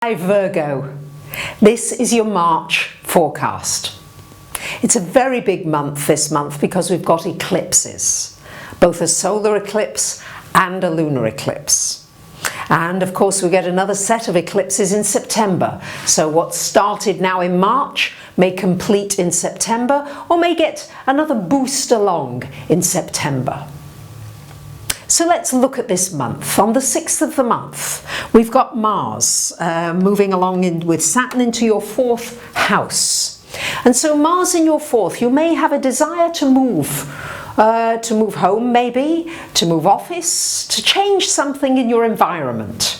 Hi Virgo, this is your March forecast. It's a very big month this month because we've got eclipses, both a solar eclipse and a lunar eclipse. And of course we get another set of eclipses in September. So what started now in March may complete in September or may get another boost along in September. So let's look at this month. On the 6th of the month, we've got Mars moving along with Saturn into your 4th house. And so Mars in your 4th, you may have a desire to move home maybe, to move office, to change something in your environment.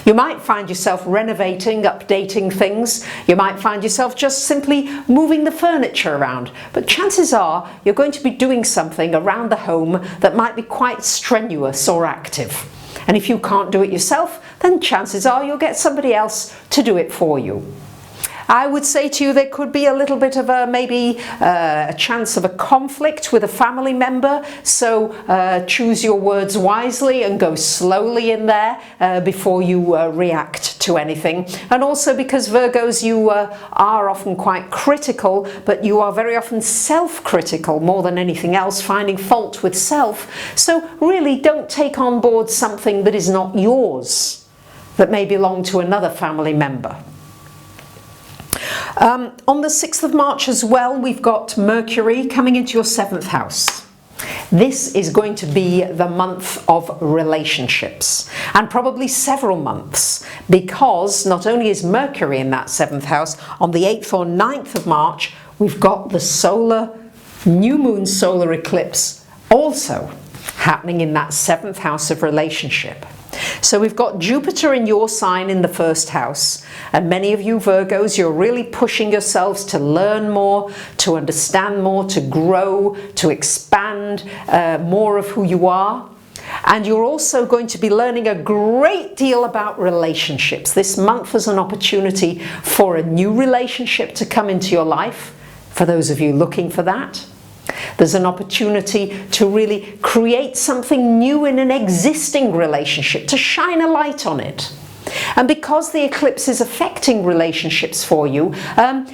You might find yourself renovating, updating things. You might find yourself just simply moving the furniture around. But chances are you're going to be doing something around the home that might be quite strenuous or active. And if you can't do it yourself, then chances are you'll get somebody else to do it for you. I would say to you there could be a little bit of maybe a chance of a conflict with a family member, so choose your words wisely and go slowly in there before you react to anything. And also because Virgos, you are often quite critical, but you are very often self-critical more than anything else, finding fault with self. So really don't take on board something that is not yours, that may belong to another family member. On the 6th of March as well, we've got Mercury coming into your 7th house. This is going to be the month of relationships, and probably several months, because not only is Mercury in that 7th house, on the 8th or 9th of March, we've got the new moon solar eclipse also happening in that 7th house of relationship. So we've got Jupiter in your sign in the 1st house, and many of you Virgos, you're really pushing yourselves to learn more, to understand more, to grow, to expand more of who you are. And you're also going to be learning a great deal about relationships. This month is an opportunity for a new relationship to come into your life, for those of you looking for that. There's an opportunity to really create something new in an existing relationship, to shine a light on it. And because the eclipse is affecting relationships for you,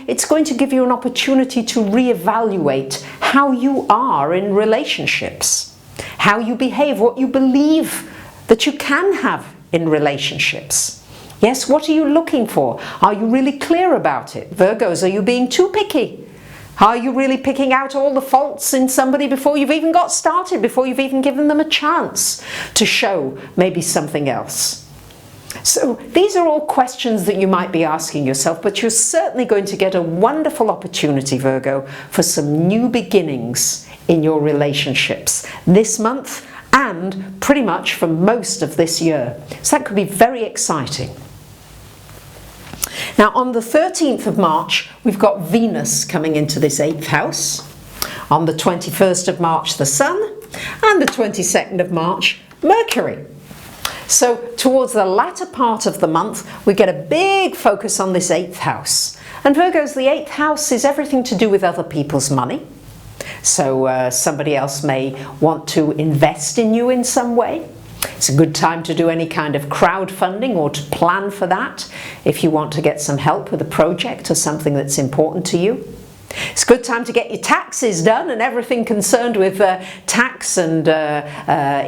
it's going to give you an opportunity to reevaluate how you are in relationships, how you behave, what you believe that you can have in relationships. Yes, what are you looking for? Are you really clear about it? Virgos, are you being too picky? Are you really picking out all the faults in somebody before you've even got started, before you've even given them a chance to show maybe something else? So these are all questions that you might be asking yourself, but you're certainly going to get a wonderful opportunity, Virgo, for some new beginnings in your relationships this month and pretty much for most of this year. So that could be very exciting. Now on the 13th of March, we've got Venus coming into this 8th house. On the 21st of March, the Sun, and the 22nd of March, Mercury. So towards the latter part of the month, we get a big focus on this 8th house. And Virgos, the 8th house is everything to do with other people's money. So somebody else may want to invest in you in some way. It's a good time to do any kind of crowdfunding or to plan for that if you want to get some help with a project or something that's important to you. It's a good time to get your taxes done and everything concerned with tax and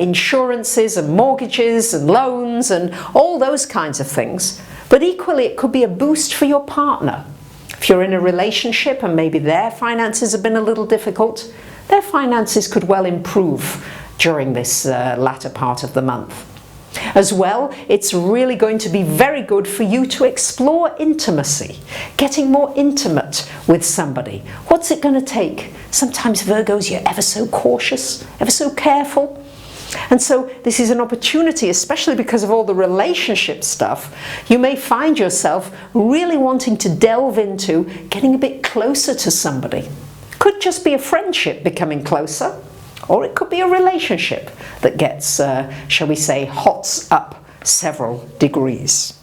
insurances and mortgages and loans and all those kinds of things. But equally, it could be a boost for your partner. If you're in a relationship and maybe their finances have been a little difficult, their finances could well improve during this latter part of the month. As well, it's really going to be very good for you to explore intimacy, getting more intimate with somebody. What's it going to take? Sometimes Virgos, you're ever so cautious, ever so careful. And so this is an opportunity, especially because of all the relationship stuff, you may find yourself really wanting to delve into getting a bit closer to somebody. Could just be a friendship becoming closer. Or it could be a relationship that gets, shall we say, hots up several degrees.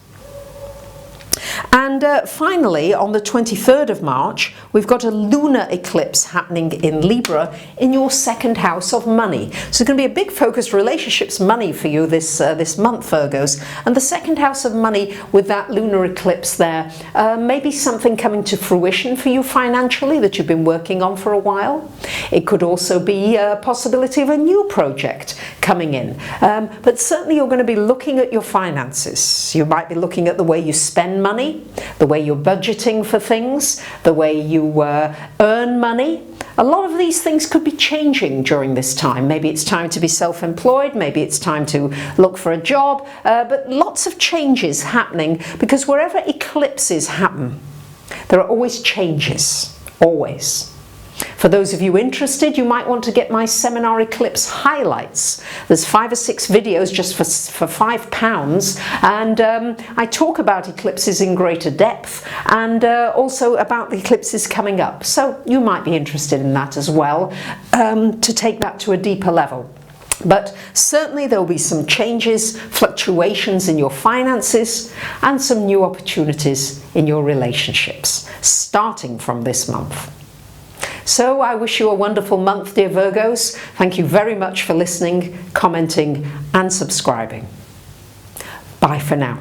And finally, on the 23rd of March, we've got a lunar eclipse happening in Libra in your second house of money. So it's going to be a big focus, relationships, money for you this month, Virgos. And the second house of money with that lunar eclipse there, maybe something coming to fruition for you financially that you've been working on for a while. It could also be a possibility of a new project coming in. But certainly you're going to be looking at your finances. You might be looking at the way you spend money, the way you're budgeting for things, the way you earn money. A lot of these things could be changing during this time. Maybe it's time to be self-employed, maybe it's time to look for a job, but lots of changes happening, because wherever eclipses happen, there are always changes, always. For those of you interested, you might want to get my seminar eclipse highlights. There's 5 or 6 videos just for £5, and I talk about eclipses in greater depth, and also about the eclipses coming up. So you might be interested in that as well, to take that to a deeper level. But certainly there will be some changes, fluctuations in your finances, and some new opportunities in your relationships, starting from this month. So I wish you a wonderful month, dear Virgos. Thank you very much for listening, commenting, and subscribing. Bye for now.